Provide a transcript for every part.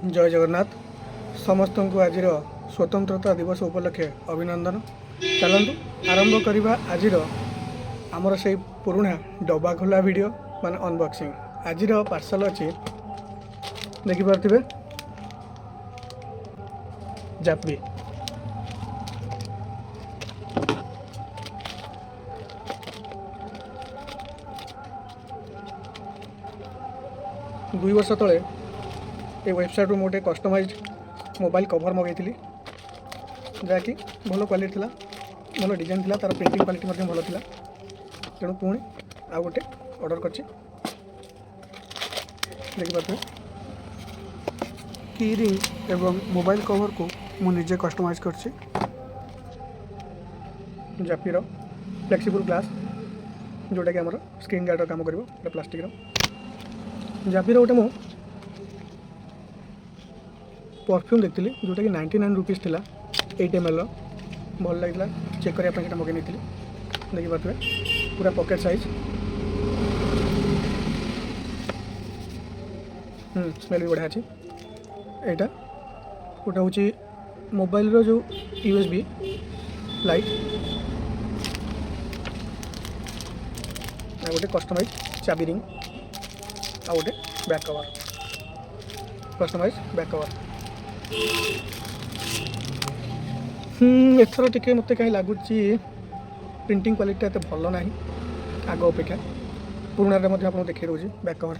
जय जगन्नाथ समस्त को आज स्वतंत्रता दिवस उपलक्षे अभिनंदन। चलतु आरंभ करवा आज आमर से पुराणा डब्बा खोला वीडियो मान अनबॉक्सिंग। आज पार्सल अच्छी देखिपे जापी दुई वर्ष तले ये वेबसाइट मोटे कस्टमाइज मोबाइल कवर मगैली जहाँकि भल क्वालिटी थिला, भल डिजाइन थिला, तार प्रिंटिंग क्वालिटी भल थिला। तेणु पुणी आ गोटे ऑर्डर करछि। देखिए की रिंग एवं मोबाइल कवर को मु निजे कस्टमाइज करछि। जापीर फ्लेक्सिबल ग्लास जोटा कि आमर स्क्रीन गार्ड काम करिवो, प्लास्टिक रो। जापीर गोटे मु परफ्यूम देखी जोटा कि 99 रुपीज़ थिला 8 ml भल लगे चेक करने मगे नहीं। देखिपे पूरा पॉकेट साइज, स्मेल भी बढ़िया अच्छी। यहाँ गोटे हूँ मोबाइल रो जो USB लाइट, गोटे कस्टमाइज चाबी रिंग, आ गोटे back cover, customize back cover. एथर टिके मत कहीं लगुच प्रिंटिंग क्वालिटी एत भल ना आग अपेक्षा। पुराणा आपको देखिए दूसरी बैक कवर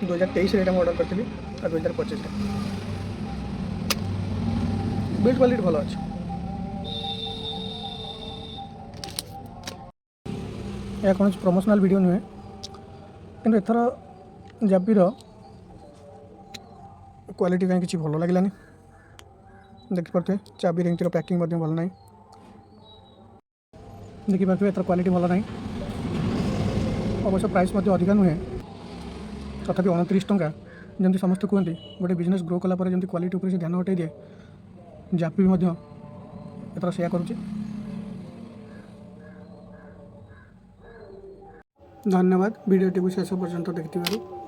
2023 ऑर्डर करी और 2025 बिल्ड क्वालिटी भल अच्छे। यह कौन प्रमोशनल वीडियो नुहे कि एथर जापीर क्वालिटी कहीं किसी भल लगे। देखिपे चाबी रिंग पैकिंग भल ना, देखिपे एथर क्वालिटी भल ना। अवश्य प्राइस अधिका नुहे, तथापि 29 टंका जमी समस्त कहते गोटे बिजनेस ग्रो कलापर जमी क्वालिटी उपर से ध्यान हटाई दिए। जापी भी एथर सेया करुच्ची। धन्यवाद वीडियोटी को शेष पर्यंत देखिथिबारु।